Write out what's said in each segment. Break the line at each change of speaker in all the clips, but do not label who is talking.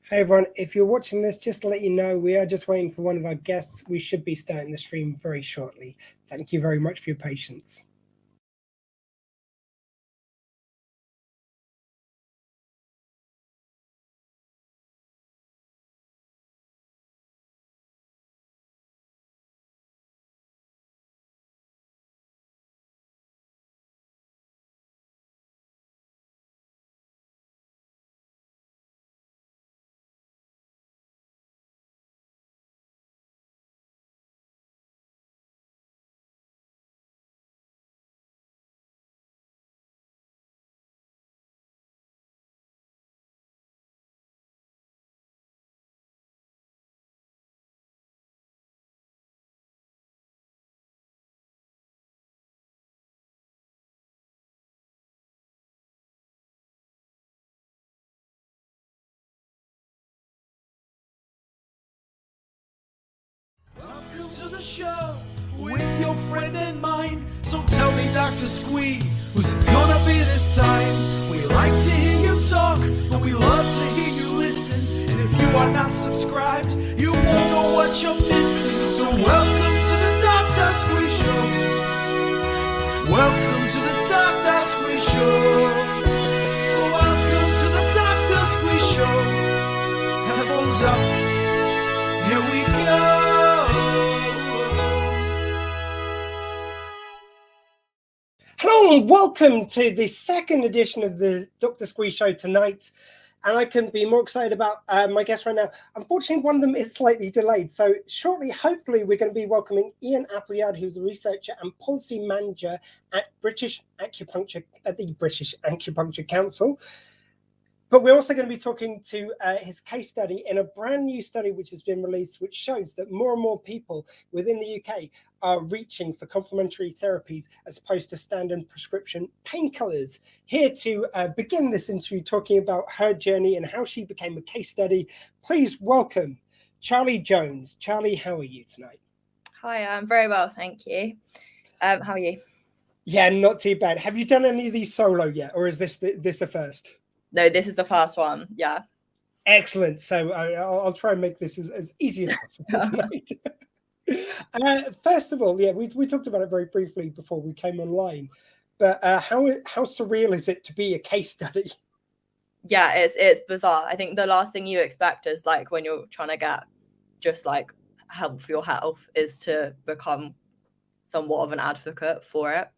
Hey everyone, if you're watching this, just to let you know, we are just waiting for one of our guests. We should be starting the stream very shortly. Thank you very much for your patience.
Welcome to the show with your friend and mine. So tell me, Dr. Squee, who's it gonna be this time? We like to hear you talk, but we love to hear you listen. And if you are not subscribed, you won't know what you're missing. So welcome to the Dr. Squee Show. Welcome to the Dr. Squee Show. Welcome to the Dr. Squee Show. Headphones up. Here we go.
Hello and welcome to the second edition of the Dr. Squee Show tonight. And I couldn't be more excited about my guests right now. Unfortunately, one of them is slightly delayed. So shortly, hopefully, we're going to be welcoming Ian Appleyard, who's a researcher and policy manager at the British Acupuncture Council. But we're also going to be talking to his case study in a brand new study which has been released, which shows that more and more people within the UK are reaching for complementary therapies as opposed to standard prescription painkillers. Here to begin this interview talking about her journey and how she became a case study, please welcome Charley Jones. Charley, how are you tonight?
Hi, I'm very well, thank you. How are you?
Yeah, not too bad. Have you done any of these solo yet, or is this a first?
No, this is the first one. Yeah.
Excellent. So I'll try and make this as easy as possible tonight. First of all, yeah, we talked about it very briefly before we came online, but how surreal is it to be a case study?
Yeah, it's bizarre. I think the last thing you expect is like when you're trying to get just like help for your health is to become somewhat of an advocate for it.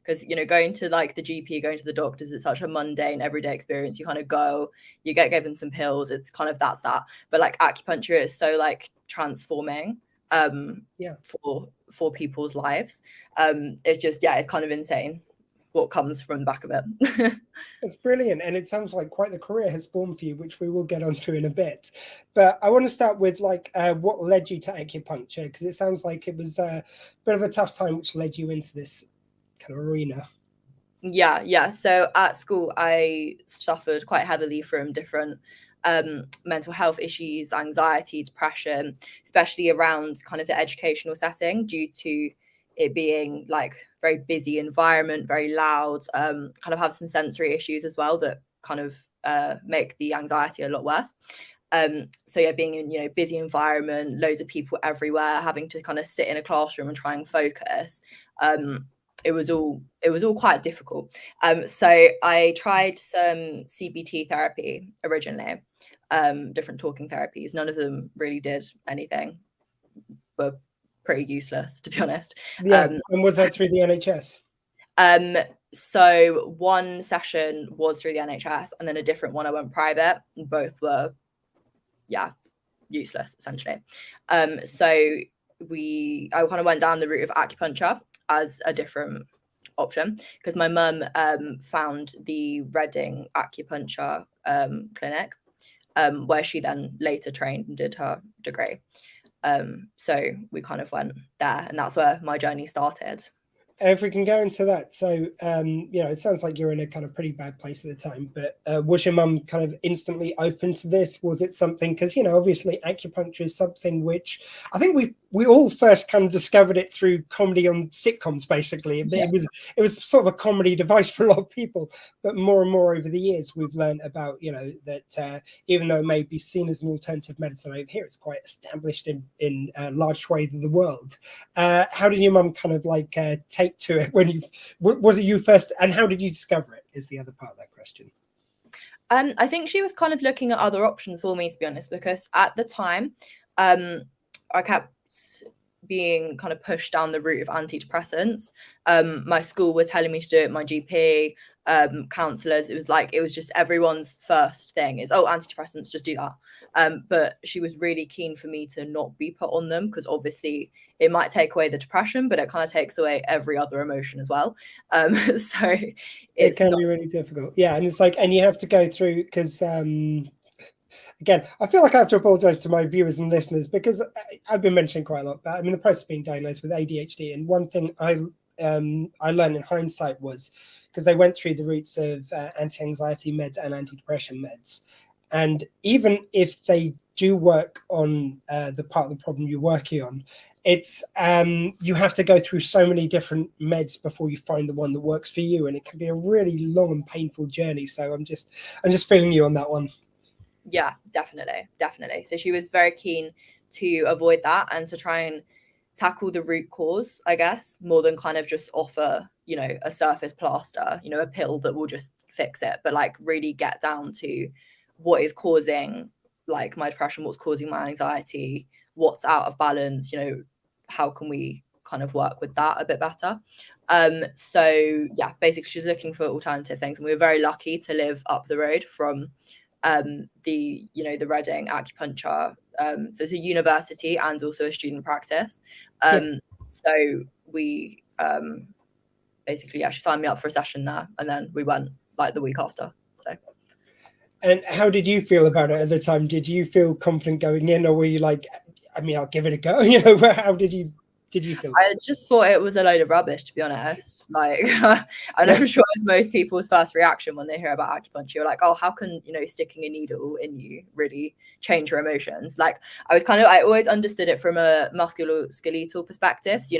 Because going to like the GP, going to the doctors, it's such a mundane everyday experience. You kind of go, you get given some pills, it's kind of that's that. But like acupuncture is so like transforming for people's lives. It's just it's kind of insane what comes from the back of it.
It's brilliant, and it sounds like quite the career has formed for you, which we will get onto in a bit. But I want to start with like what led you to acupuncture, because it sounds like it was a bit of a tough time which led you into this kind of arena.
Yeah. So at school, I suffered quite heavily from different mental health issues, anxiety, depression, especially around kind of the educational setting due to it being like very busy environment, very loud, kind of have some sensory issues as well that kind of make the anxiety a lot worse. So yeah, being in busy environment, loads of people everywhere, having to kind of sit in a classroom and try and focus. It was all quite difficult. So I tried some CBT therapy originally, different talking therapies. None of them really did anything, were pretty useless, to be honest.
Yeah, and was that through the NHS?
So one session was through the NHS, and then a different one I went private. Both were, useless essentially. So I kind of went down the route of acupuncture as a different option because my mum found the Reading acupuncture clinic where she then later trained and did her degree. So we kind of went there, and that's where my journey started.
if we can go into that, so it sounds like you're in a kind of pretty bad place at the time, but was your mum kind of instantly open to this? Was it something, because obviously acupuncture is something which I think we all first kind of discovered it through comedy on sitcoms, basically. It was sort of a comedy device for a lot of people, but more and more over the years we've learned about that even though it may be seen as an alternative medicine over here, it's quite established in large swathes of the world. How did your mum kind of like take to it when was it you first, and how did you discover it is the other part of that question?
I think she was kind of looking at other options for me, to be honest, because at the time I kept being kind of pushed down the route of antidepressants. My school was telling me to do it, my GP, counselors, it was just everyone's first thing is, oh, antidepressants, just do that. But she was really keen for me to not be put on them, because obviously it might take away the depression, but it kind of takes away every other emotion as well. So
it can be really difficult. Yeah, and it's like, and you have to go through, because again, I feel like I have to apologize to my viewers and listeners, because I've been mentioning quite a lot, but I'm in the process of being diagnosed with ADHD, and one thing I learned in hindsight was, because they went through the routes of anti-anxiety meds and antidepressant meds, and even if they do work on the part of the problem you're working on, it's you have to go through so many different meds before you find the one that works for you, and it can be a really long and painful journey. So I'm just feeling you on that one.
Yeah, definitely. So she was very keen to avoid that and to try and tackle the root cause, I guess, more than kind of just offer, a surface plaster, a pill that will just fix it, but like really get down to what is causing like my depression, what's causing my anxiety, what's out of balance, how can we kind of work with that a bit better. So yeah, basically she's looking for alternative things, and we were very lucky to live up the road from the Reading acupuncture. So it's a university and also a student practice. So we basically, she signed me up for a session there, and then we went like the week after. So.
And how did you feel about it at the time? Did you feel confident going in, or were you like, I mean, I'll give it a go? How did you feel?
I just thought it was a load of rubbish, to be honest. Like, and I'm sure it's most people's first reaction when they hear about acupuncture. You're like, oh, how can sticking a needle in you really change your emotions? Like, I always understood it from a musculoskeletal perspective. So,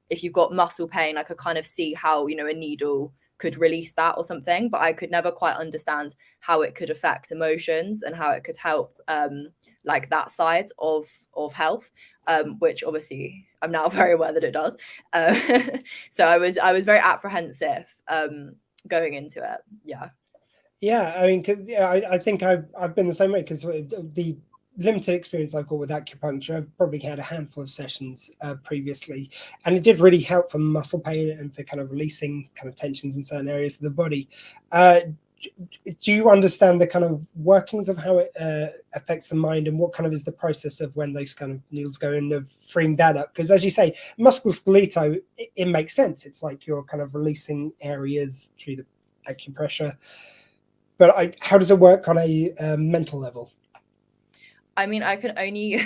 if you've got muscle pain, I could kind of see how a needle could release that or something, but I could never quite understand how it could affect emotions and how it could help like that side of health, which obviously I'm now very aware that it does. So I was very apprehensive going into it.
Yeah, I mean, because I think I've been the same way, because the limited experience I've got with acupuncture, I've probably had a handful of sessions previously, and it did really help for muscle pain and for kind of releasing kind of tensions in certain areas of the body. Do you understand the kind of workings of how it affects the mind, and what kind of is the process of when those kind of needles go in of freeing that up? Because as you say, musculoskeletal, it makes sense. It's like you're kind of releasing areas through the acupressure. But how does it work on a mental level?
I mean, I can only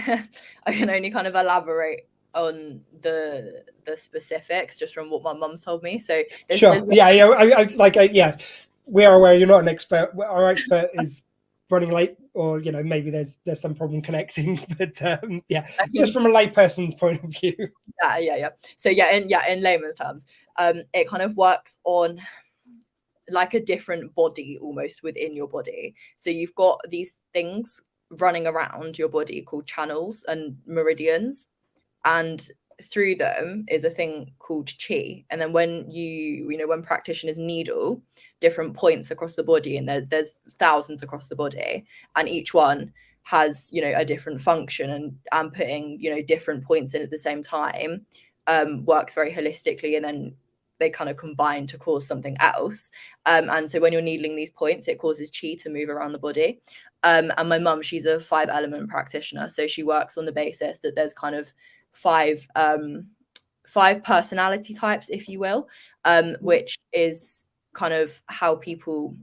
kind of elaborate on the specifics just from what my mum's told me. So
sure, yeah, we are aware you're not an expert. Our expert is running late, or maybe there's some problem connecting. But just from a layperson's point of view.
Yeah. So in layman's terms, it kind of works on like a different body almost within your body. So you've got these things running around your body called channels and meridians, and through them is a thing called chi. And then when when practitioners needle different points across the body, and there's thousands across the body, and each one has a different function, and putting different points in at the same time works very holistically, and then they kind of combine to cause something else. And so when you're needling these points, it causes chi to move around the body. And my mum, she's a 5-element practitioner. So she works on the basis that there's kind of five personality types, if you will, which is kind of how people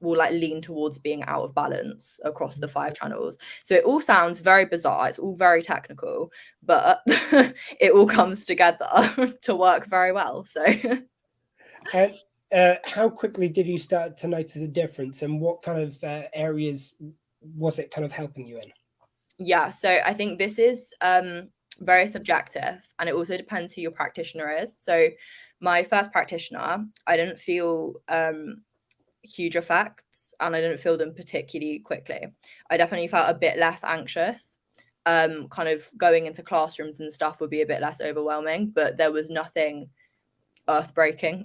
will like lean towards being out of balance across the 5 channels. So it all sounds very bizarre, it's all very technical, but it all comes together to work very well. So
And how quickly did you start to notice a difference, and what kind of areas was it kind of helping you in?
Yeah, so I think this is very subjective, and it also depends who your practitioner is. So my first practitioner, I didn't feel huge effects, and I didn't feel them particularly quickly. I definitely felt a bit less anxious. Kind of going into classrooms and stuff would be a bit less overwhelming, but there was nothing earth-breaking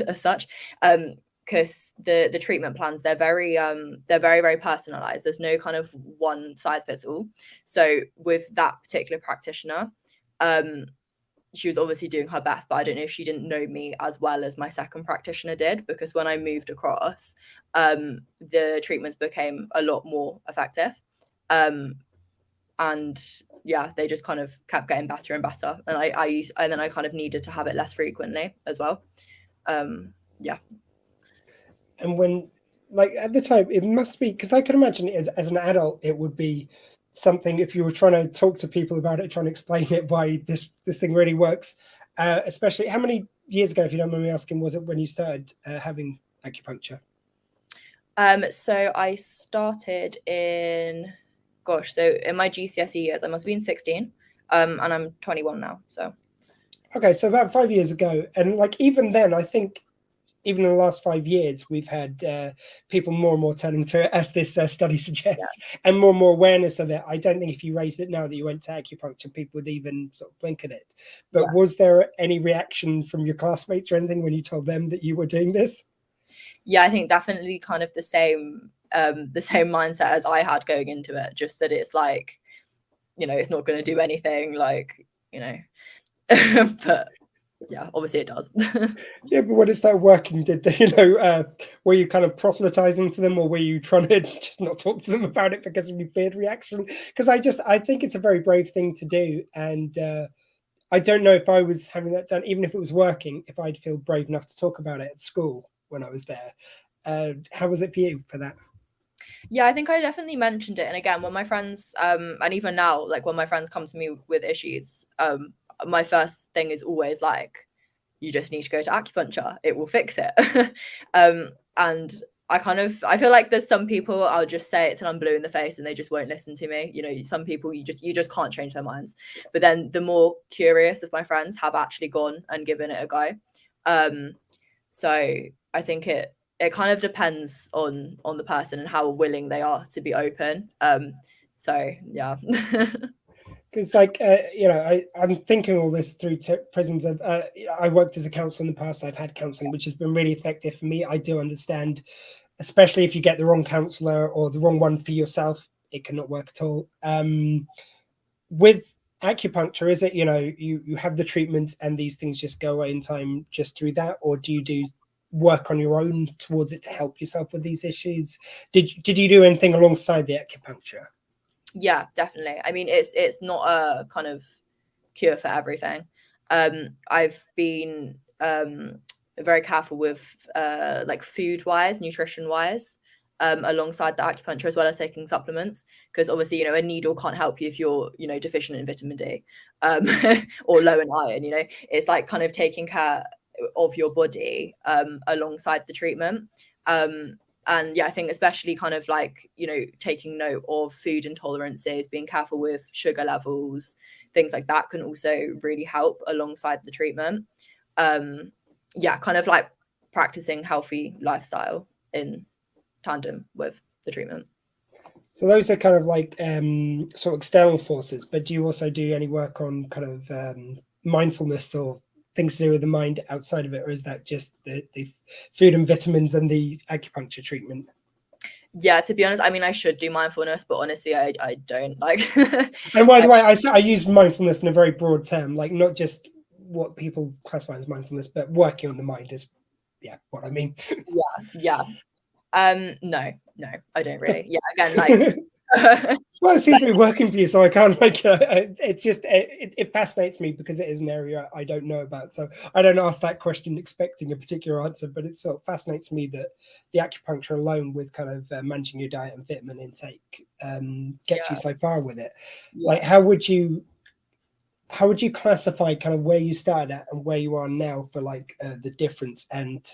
as such. Because the treatment plans, they're very very personalized. There's no kind of one size fits all. So with that particular practitioner, she was obviously doing her best, but I don't know if she didn't know me as well as my second practitioner did, because when I moved across, the treatments became a lot more effective. And yeah, they just kind of kept getting better and better. And then I kind of needed to have it less frequently as well. Yeah.
And when, like, at the time, it must be, because I can imagine as an adult, it would be something, if you were trying to talk to people about it, trying to explain it, why this thing really works. Especially, how many years ago, if you don't mind me asking, was it when you started having acupuncture?
So I started in my GCSE years, I must have been 16, and I'm 21 now. So
okay, so about 5 years ago. And like, even then, I think even in the last 5 years, we've had people more and more turning to it, as this study suggests, and more awareness of it. I don't think if you raised it now that you went to acupuncture, people would even sort of blink at it. But was there any reaction from your classmates or anything when you told them that you were doing this?
Yeah, I think definitely kind of the same mindset as I had going into it, just that it's like, it's not going to do anything, like, but yeah, obviously it does.
Yeah, but when it started working, did they, were you kind of proselytizing to them, or were you trying to just not talk to them about it because of your feared reaction? Because I think it's a very brave thing to do, and I don't know if I was having that done, even if it was working, if I'd feel brave enough to talk about it at school when I was there. How was it for you for that?
Yeah, I think I definitely mentioned it. And again, when my friends, and even now, like when my friends come to me with issues, my first thing is always like, you just need to go to acupuncture, it will fix it. And I feel like there's some people, I'll just say it till I'm blue in the face and they just won't listen to me. Some people you just can't change their minds. But then the more curious of my friends have actually gone and given it a go. So I think it kind of depends on the person and how willing they are to be open. So yeah.
Because like, I'm thinking all this through prisms of, I worked as a counsellor in the past. I've had counselling, which has been really effective for me. I do understand, especially if you get the wrong counsellor or the wrong one for yourself, it cannot work at all. With acupuncture, is it, you have the treatment and these things just go away in time just through that? Or do you do work on your own towards it to help yourself with these issues? Did you do anything alongside the acupuncture?
Yeah, definitely. I mean, it's not a kind of cure for everything. I've been very careful with like food wise, nutrition wise, alongside the acupuncture, as well as taking supplements, because obviously a needle can't help you if you're deficient in vitamin D or low in iron. It's like kind of taking care of your body alongside the treatment. And yeah, I think especially kind of like, taking note of food intolerances, being careful with sugar levels, things like that can also really help alongside the treatment. Yeah, kind of like practicing healthy lifestyle in tandem with the treatment.
So those are kind of like sort of external forces, but do you also do any work on kind of mindfulness or things to do with the mind outside of it, or is that just the food and vitamins and the acupuncture treatment?
Yeah, to be honest, I mean, I should do mindfulness, but honestly, I don't like.
And by the way, I use mindfulness in a very broad term, like not just what people classify as mindfulness, but working on the mind is, what I mean.
Yeah. No, I don't really. Yeah, again, like
Well, it seems to be working for you, so I can't it's just it fascinates me because it is an area I don't know about. So I don't ask that question expecting a particular answer, but it sort of fascinates me that the acupuncture alone, with kind of managing your diet and vitamin intake, gets you so far with it. Like, how would you classify kind of where you started at and where you are now for like the difference, and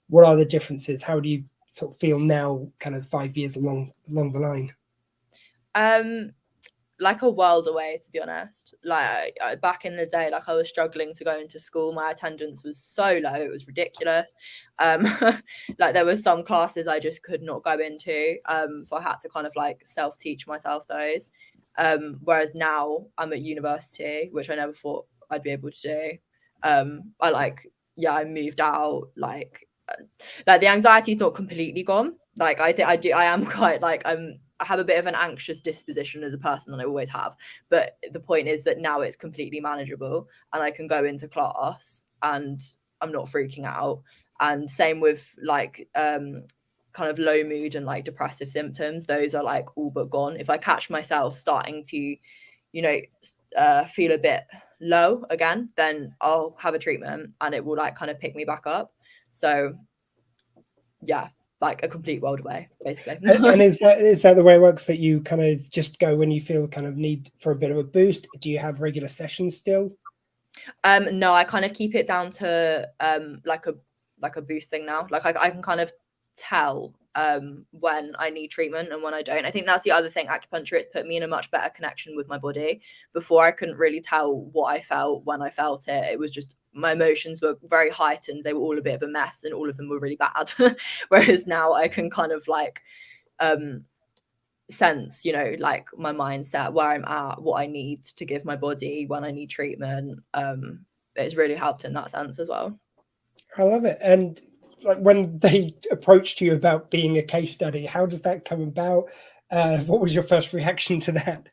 what are the differences? How do you sort of feel now, kind of 5 years along the line?
Like a world away, to be honest. Like back in the day, like I was struggling to go into school. My attendance was so low, it was ridiculous. Like there were some classes I just could not go into, so I had to kind of like self-teach myself those. Whereas now I'm at university, which I never thought I'd be able to do. I moved out, like the anxiety is not completely gone. Like I am quite like I have a bit of an anxious disposition as a person, and I always have. But the point is that now it's completely manageable, and I can go into class and I'm not freaking out. And same with like kind of low mood and like depressive symptoms. Those are like all but gone. If I catch myself starting to, feel a bit low again, then I'll have a treatment and it will like kind of pick me back up. So yeah, like a complete world away, basically.
And is that the way it works, that you kind of just go when you feel kind of need for a bit of a boost? Do you have regular sessions still?
No, I kind of keep it down to like a boost thing now. Like I can kind of tell when I need treatment and when I don't. I think that's the other thing. Acupuncture, it's put me in a much better connection with my body. Before, I couldn't really tell what I felt when I felt it. It was just my emotions were very heightened. They were all a bit of a mess, and all of them were really bad. Whereas now I can kind of like sense, like my mindset, where I'm at, what I need to give my body when I need treatment. It's really helped in that sense as well.
I love it. And like when they approached you about being a case study, how does that come about? What was your first reaction to that?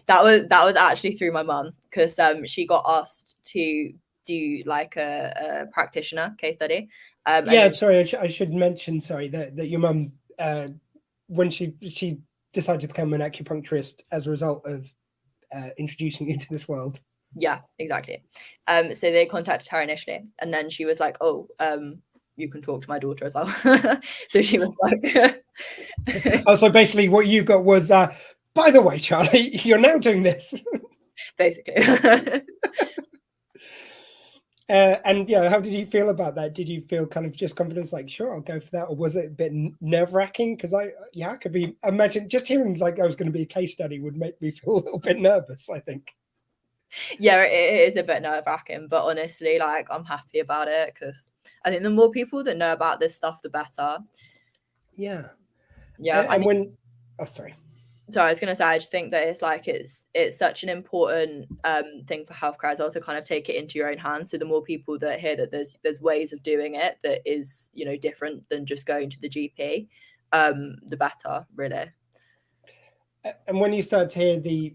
That was actually through my mum, because she got asked to do like a practitioner case study.
Sorry, I should mention, that your mum, when she decided to become an acupuncturist as a result of introducing you into this world.
Yeah, exactly. So they contacted her initially, and then she was like, "Oh, you can talk to my daughter as well." So she was like,
"Oh, so basically, what you got was, by the way, Charlie, you're now doing this."
Basically.
And how did you feel about that? Did you feel kind of just confidence, like, sure, I'll go for that, or was it a bit nerve-wracking? Because I could imagine just hearing like I was going to be a case study would make me feel a little bit nervous, I think.
Yeah, it is a bit nerve-wracking, but honestly, like, I'm happy about it, because I think the more people that know about this stuff, the better.
Yeah. Sorry.
So I was going to say, I just think that it's like it's such an important thing for healthcare as well, to kind of take it into your own hands. So the more people that hear that there's ways of doing it that is, different than just going to the GP, the better, really.
And when you start to hear the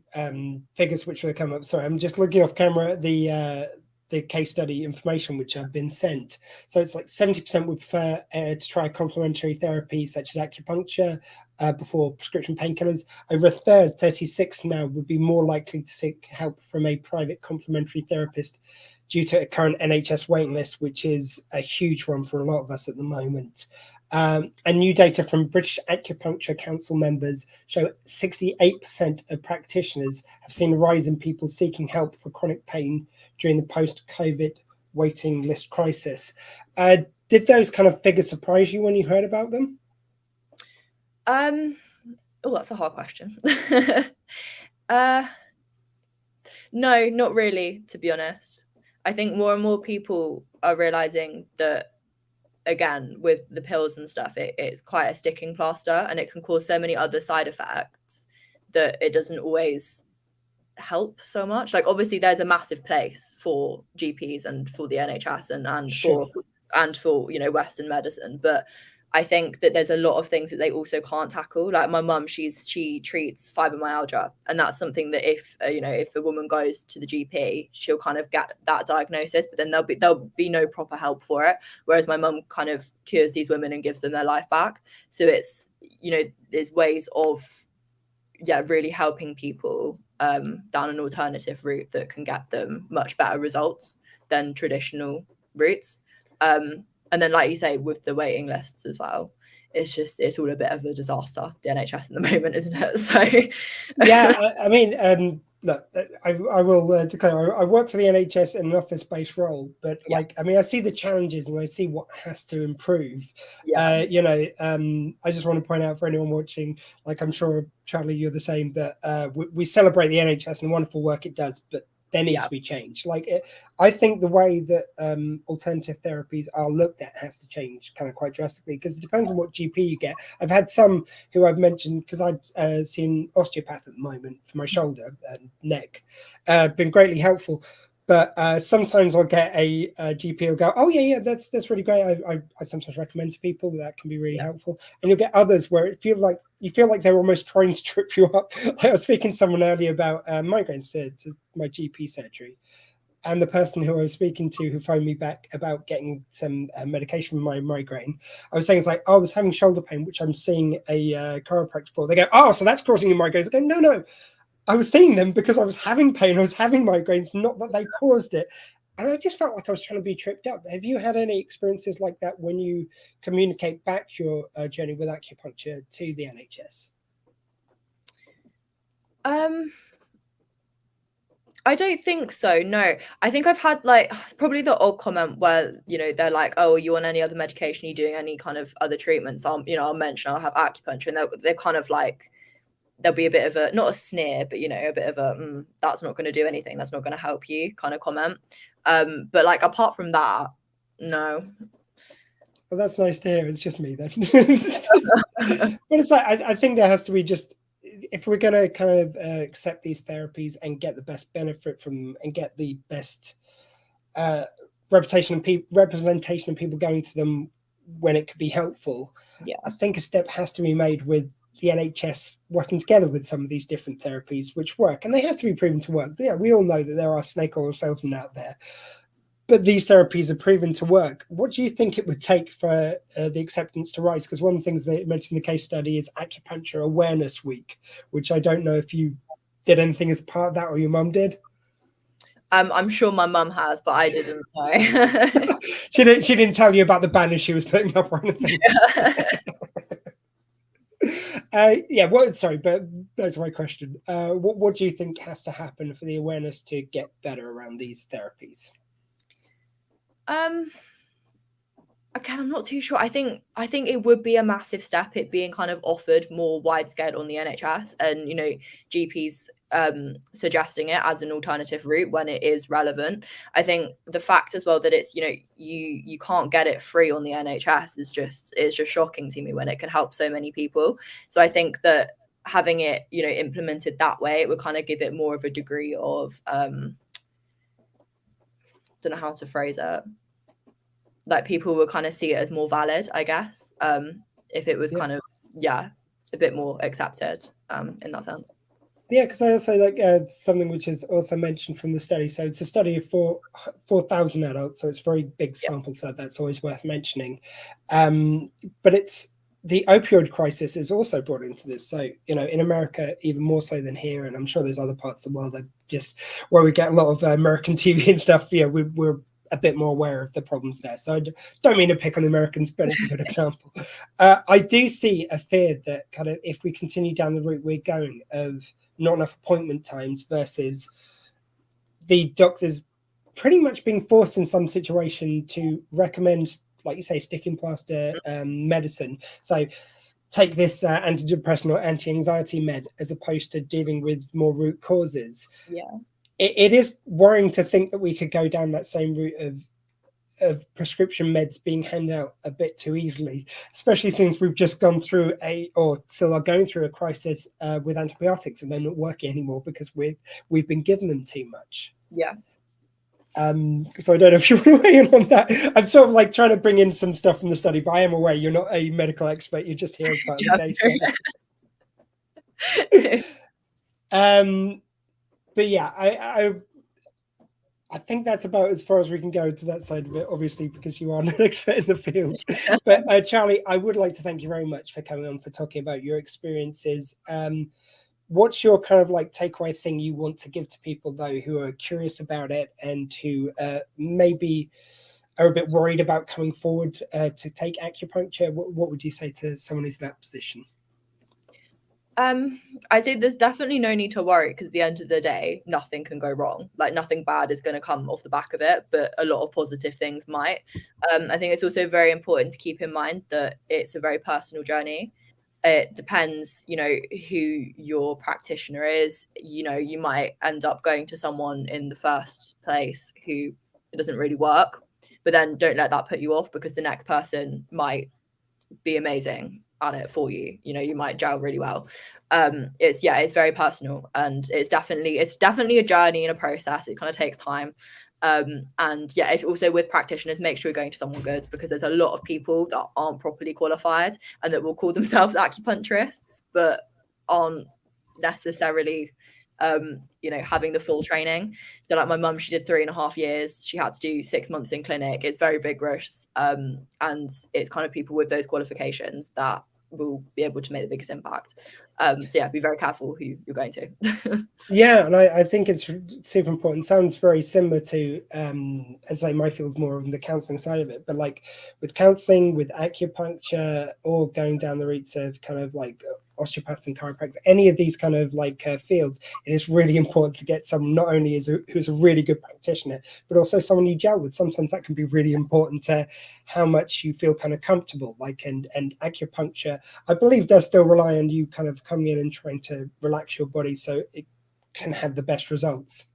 figures which will come up, sorry, I'm just looking off camera at the case study information which have been sent. So it's like 70% would prefer to try complementary therapy such as acupuncture before prescription painkillers. Over a third, 36 now, would be more likely to seek help from a private complementary therapist due to a current NHS waiting list, which is a huge one for a lot of us at the moment. And new data from British Acupuncture Council members show 68% of practitioners have seen a rise in people seeking help for chronic pain during the post-COVID waiting list crisis. Did those kind of figures surprise you when you heard about them?
Oh, that's a hard question. No, not really, to be honest. I think more and more people are realizing that, again, with the pills and stuff, it's quite a sticking plaster, and it can cause so many other side effects that it doesn't always help so much. Like, obviously there's a massive place for GPs and for the NHS and
sure.
for Western medicine, but I think that there's a lot of things that they also can't tackle. Like my mum, she treats fibromyalgia, and that's something that if a woman goes to the GP, she'll kind of get that diagnosis, but then there'll be no proper help for it. Whereas my mum kind of cures these women and gives them their life back. So it's, there's ways of really helping people down an alternative route that can get them much better results than traditional routes. And then, like you say, with the waiting lists as well, it's all a bit of a disaster, the NHS at the moment, isn't it? So
yeah, I mean, look, I will declare I work for the NHS in an office-based role, but like, I mean, I see the challenges and I see what has to improve. I just want to point out for anyone watching, like I'm sure Charlie, you're the same, that we celebrate the NHS and the wonderful work it does, but there needs to be change. Like I think the way that alternative therapies are looked at has to change kind of quite drastically, because it depends on what GP you get. I've had some who I've mentioned, because I've seen osteopath at the moment for my shoulder and neck, been greatly helpful. But sometimes I'll get a GP will go, oh yeah, that's really great. I sometimes recommend to people that can be really helpful. And you'll get others where you feel like they're almost trying to trip you up. Like I was speaking to someone earlier about migraines to my GP surgery, and the person who I was speaking to who phoned me back about getting some medication for my migraine, I was saying, it's like, oh, I was having shoulder pain, which I'm seeing a chiropractor for. They go, oh, so that's causing you migraines. I go, no. I was seeing them because I was having pain, I was having migraines, not that they caused it. And I just felt like I was trying to be tripped up. Have you had any experiences like that when you communicate back your journey with acupuncture to the NHS?
I don't think so, no. I think I've had like probably the odd comment where, you know, they're like, oh, are you on any other medication? Are you doing any kind of other treatments? I'll mention I'll have acupuncture, and they're kind of like, there'll be a bit of a, not a sneer, but, you know, a bit of a, that's not going to do anything. That's not going to help you kind of comment. But like, apart from that, no.
Well, that's nice to hear. It's just me then. But it's like, I think there has to be just, if we're going to kind of accept these therapies and get the best benefit from them and get the best representation of people going to them when it could be helpful, I think a step has to be made with the NHS working together with some of these different therapies which work, and they have to be proven to work. Yeah, we all know that there are snake oil salesmen out there, but these therapies are proven to work. What do you think it would take for the acceptance to rise? Because one of the things they mentioned in the case study is Acupuncture Awareness Week, which I don't know if you did anything as part of that or your mum did.
I'm sure my mum has, but I didn't know.
She didn't tell you about the banner she was putting up or anything. Sorry, but that's my question. What do you think has to happen for the awareness to get better around these therapies?
Again, I'm not too sure. I think it would be a massive step, it being kind of offered more wide scale on the NHS, and, you know, GPs suggesting it as an alternative route when it is relevant. I think the fact as well that it's, you know, you can't get it free on the NHS is just shocking to me when it can help so many people. So I think that having it, you know, implemented that way, it would kind of give it more of a degree of don't know how to phrase it, like people will kind of see it as more valid, I guess, if it was kind of a bit more accepted in that sense.
Yeah, because I also like something which is also mentioned from the study. So it's a study of 4,000 adults, so it's a very big sample set. That's always worth mentioning. But it's the opioid crisis is also brought into this. So, you know, in America, even more so than here, and I'm sure there's other parts of the world that just where we get a lot of American TV and stuff. Yeah, we're a bit more aware of the problems there. So I don't mean to pick on Americans, but it's a good example. I do see a fear that kind of if we continue down the route we're going of not enough appointment times versus the doctors pretty much being forced in some situation to recommend, like you say, sticking plaster medicine. So take this antidepressant or anti-anxiety med as opposed to dealing with more root causes.
Yeah.
It is worrying to think that we could go down that same route of prescription meds being handed out a bit too easily, especially since we've just gone through or still are going through a crisis with antibiotics, and they're not working anymore because we've been giving them too much.
Yeah.
So I don't know if you want to weigh in on that. I'm sort of like trying to bring in some stuff from the study, but I am aware you're not a medical expert. You're just here as part of the data. But yeah, I think that's about as far as we can go to that side of it, obviously, because you are an expert in the field. But Charlie, I would like to thank you very much for coming on, for talking about your experiences what's your kind of like takeaway thing you want to give to people though who are curious about it and who maybe are a bit worried about coming forward to take acupuncture? What would you say to someone who's in that position?
I'd say there's definitely no need to worry, because at the end of the day, nothing can go wrong. Like, nothing bad is going to come off the back of it, but a lot of positive things might. I think it's also very important to keep in mind that it's a very personal journey. It depends, you know, who your practitioner is. You know, you might end up going to someone in the first place who it doesn't really work, but then don't let that put you off, because the next person might be amazing at it for you. You know, you might gel really well. It's very personal, and it's definitely a journey and a process. It kind of takes time. And yeah, if also with practitioners, make sure you're going to someone good, because there's a lot of people that aren't properly qualified and that will call themselves acupuncturists but aren't necessarily you know, having the full training. So like my mum, she did 3.5 years. She had to do 6 months in clinic. It's very vigorous. And it's kind of people with those qualifications that will be able to make the biggest impact. So yeah, be very careful who you're going to.
Yeah, and I think it's super important. Sounds very similar to, as I say, my field's more on the counselling side of it, but like with counselling, with acupuncture, or going down the routes of kind of like osteopaths and chiropractors, any of these kind of like fields, it is really important to get someone not only who's a really good practitioner, but also someone you gel with. Sometimes that can be really important to how much you feel kind of comfortable. Like, and acupuncture, I believe, does still rely on you kind of coming in and trying to relax your body so it can have the best results.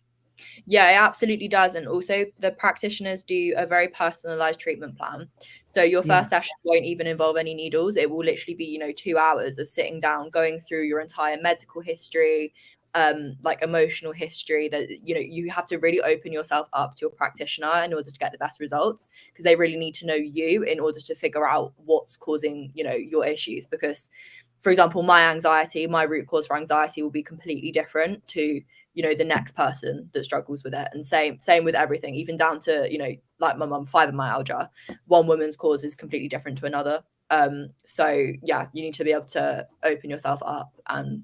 Yeah, it absolutely does. And also the practitioners do a very personalized treatment plan. So your first session won't even involve any needles. It will literally be, you know, 2 hours of sitting down, going through your entire medical history, like emotional history, that, you know, you have to really open yourself up to your practitioner in order to get the best results, because they really need to know you in order to figure out what's causing, you know, your issues. Because, for example, my root cause for anxiety will be completely different to, you know, the next person that struggles with it. And same with everything, even down to, you know, like my mum, fibromyalgia. One woman's cause is completely different to another. So yeah, you need to be able to open yourself up and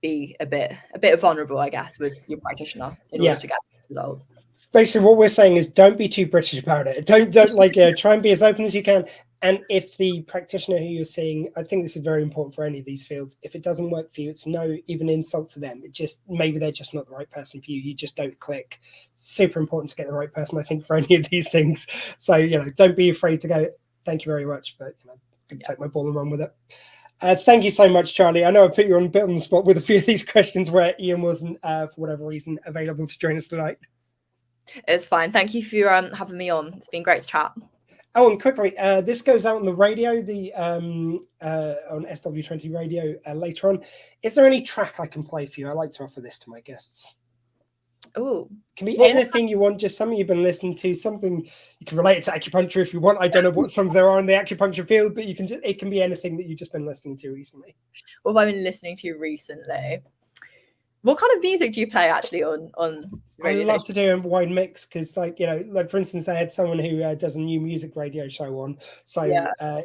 be a bit vulnerable, I guess, with your practitioner in order to get results.
Basically, what we're saying is don't be too British about it. Don't like try and be as open as you can. And if the practitioner who you're seeing, I think this is very important for any of these fields, if it doesn't work for you, it's no even insult to them. It just, maybe they're just not the right person for you. You just don't click. It's super important to get the right person, I think, for any of these things. So, you know, don't be afraid to go, thank you very much, but, you know, I can take my ball and run with it. Thank you so much, Charlie. I know I put you on a bit on the spot with a few of these questions where Ian wasn't, for whatever reason, available to join us tonight.
It's fine. Thank you for having me on. It's been great to chat.
Oh, and quickly, this goes out on the radio, on SW20 radio later on. Is there any track I can play for you? I like to offer this to my guests.
Oh,
can be anything you want, just something you've been listening to, something you can relate it to acupuncture if you want. I don't know what songs there are in the acupuncture field, but it can be anything that you've just been listening to recently.
What have I been listening to recently? What kind of music do you play actually on radio?
I love to do a wide mix, because, like, you know, like for instance, I had someone who does a new music radio show on, so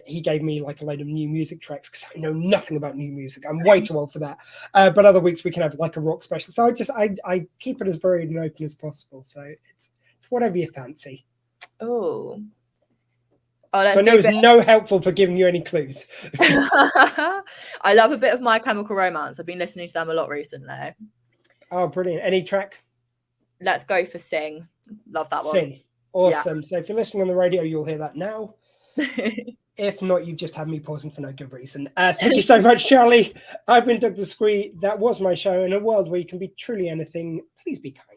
he gave me like a load of new music tracks, because I know nothing about new music. I'm way too old for that. But other weeks we can have like a rock special. So I keep it as varied and open as possible. So it's whatever you fancy.
Oh,
so I know it's no helpful for giving you any clues.
I love a bit of My Chemical Romance. I've been listening to them a lot recently.
Oh, brilliant. Any track?
Let's go for Sing. Love that one.
Sing. Awesome. Yeah. So if you're listening on the radio, you'll hear that now. If not, you've just had me pausing for no good reason. Thank you so much, Charlie. I've been Dr. Squee. That was my show. In a world where you can be truly anything, please be kind.